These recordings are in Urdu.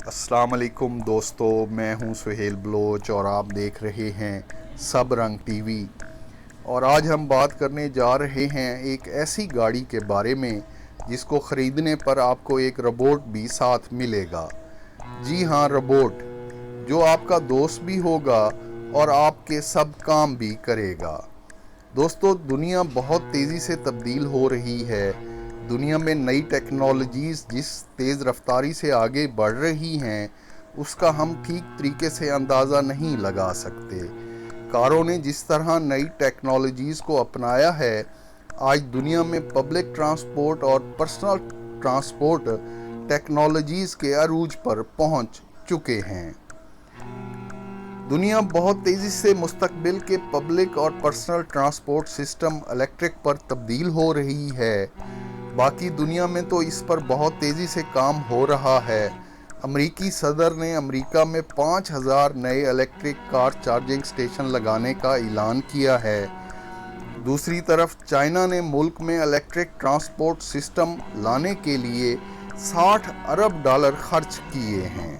السلام علیکم دوستو، میں ہوں سہیل بلوچ اور آپ دیکھ رہے ہیں سب رنگ ٹی وی۔ اور آج ہم بات کرنے جا رہے ہیں ایک ایسی گاڑی کے بارے میں جس کو خریدنے پر آپ کو ایک روبوٹ بھی ساتھ ملے گا۔ جی ہاں، روبوٹ جو آپ کا دوست بھی ہوگا اور آپ کے سب کام بھی کرے گا۔ دوستو، دنیا بہت تیزی سے تبدیل ہو رہی ہے۔ دنیا میں نئی ٹیکنالوجیز جس تیز رفتاری سے آگے بڑھ رہی ہیں اس کا ہم ٹھیک طریقے سے اندازہ نہیں لگا سکتے۔ کاروں نے جس طرح نئی ٹیکنالوجیز کو اپنایا ہے، آج دنیا میں پبلک ٹرانسپورٹ اور پرسنل ٹرانسپورٹ ٹیکنالوجیز کے عروج پر پہنچ چکے ہیں۔ دنیا بہت تیزی سے مستقبل کے پبلک اور پرسنل ٹرانسپورٹ سسٹم الیکٹرک پر تبدیل ہو رہی ہے۔ باقی دنیا میں تو اس پر بہت تیزی سے کام ہو رہا ہے۔ امریکی صدر نے امریکہ میں 5000 نئے الیکٹرک کار چارجنگ سٹیشن لگانے کا اعلان کیا ہے۔ دوسری طرف چائنا نے ملک میں الیکٹرک ٹرانسپورٹ سسٹم لانے کے لیے $60 ارب خرچ کیے ہیں۔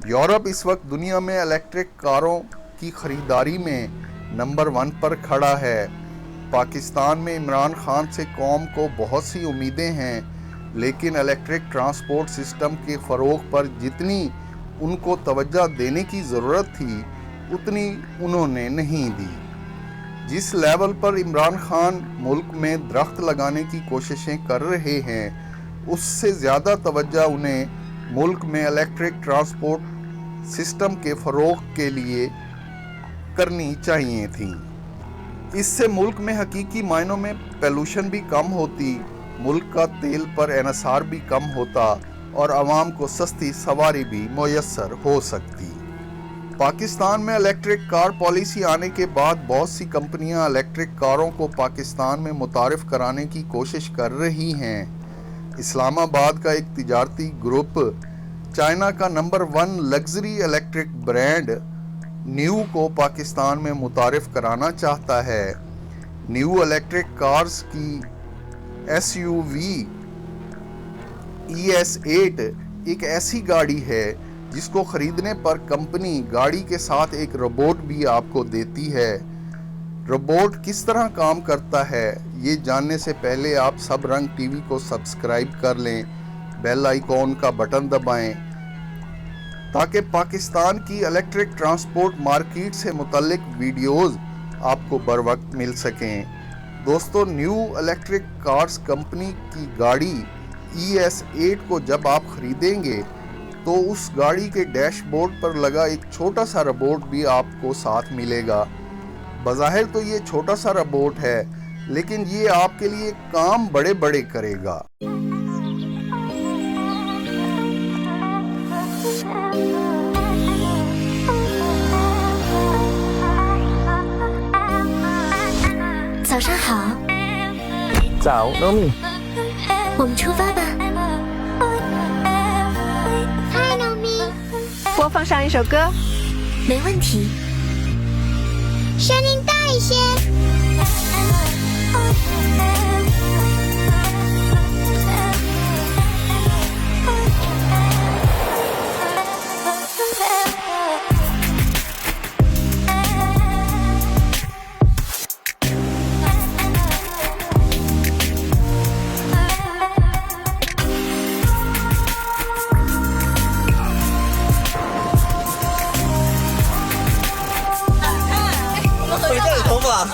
یورپ اس وقت دنیا میں الیکٹرک کاروں کی خریداری میں نمبر 1 پر کھڑا ہے۔ پاکستان میں عمران خان سے قوم کو بہت سی امیدیں ہیں، لیکن الیکٹرک ٹرانسپورٹ سسٹم کے فروغ پر جتنی ان کو توجہ دینے کی ضرورت تھی اتنی انہوں نے نہیں دی۔ جس لیول پر عمران خان ملک میں درخت لگانے کی کوششیں کر رہے ہیں، اس سے زیادہ توجہ انہیں ملک میں الیکٹرک ٹرانسپورٹ سسٹم کے فروغ کے لیے کرنی چاہیے تھیں۔ اس سے ملک میں حقیقی معنوں میں پولوشن بھی کم ہوتی، ملک کا تیل پر انحصار بھی کم ہوتا اور عوام کو سستی سواری بھی میسر ہو سکتی۔ پاکستان میں الیکٹرک کار پالیسی آنے کے بعد بہت سی کمپنیاں الیکٹرک کاروں کو پاکستان میں متعارف کرانے کی کوشش کر رہی ہیں۔ اسلام آباد کا ایک تجارتی گروپ چائنا کا number 1 luxury electric brand new کو پاکستان میں متعارف کرانا چاہتا ہے۔ نیو الیکٹرک کارز کی ایس یو وی ES8 ایک ایسی گاڑی ہے جس کو خریدنے پر کمپنی گاڑی کے ساتھ ایک روبوٹ بھی آپ کو دیتی ہے۔ روبوٹ کس طرح کام کرتا ہے، یہ جاننے سے پہلے آپ سب رنگ ٹی وی کو سبسکرائب کر لیں، بیل آئیکن کا بٹن دبائیں تاکہ پاکستان کی الیکٹرک ٹرانسپورٹ مارکیٹ سے متعلق ویڈیوز آپ کو بر وقت مل سکیں۔ دوستو، نیو الیکٹرک کارز کمپنی کی گاڑی ES8 کو جب آپ خریدیں گے تو اس گاڑی کے ڈیش بورڈ پر لگا ایک چھوٹا سا روبوٹ بھی آپ کو ساتھ ملے گا۔ بظاہر تو یہ چھوٹا سا روبوٹ ہے، لیکن یہ آپ کے لیے کام بڑے بڑے کرے گا۔早上好。早，Nomi。我们出发吧。嗨，Nomi。播放上一首歌。没问题。声音大一些。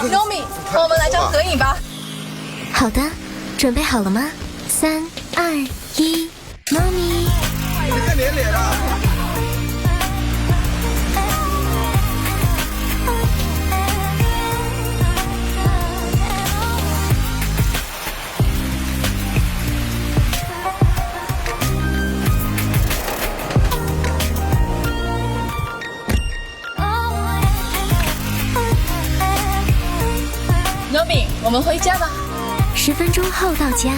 Nomi，我们来张合影吧。好的，准备好了吗？3、2、1 ，Nomi。你看脸啊！Nomi，我们回家吧。10分钟后到家。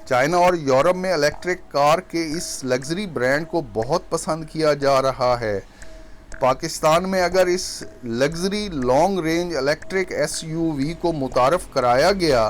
چائنا اور یورپ میں الیکٹرک کار کے اس لگژری برانڈ کو بہت پسند کیا جا رہا ہے۔ پاکستان میں اگر اس luxury long range electric S U V کو متعارف کرایا گیا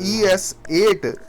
ES8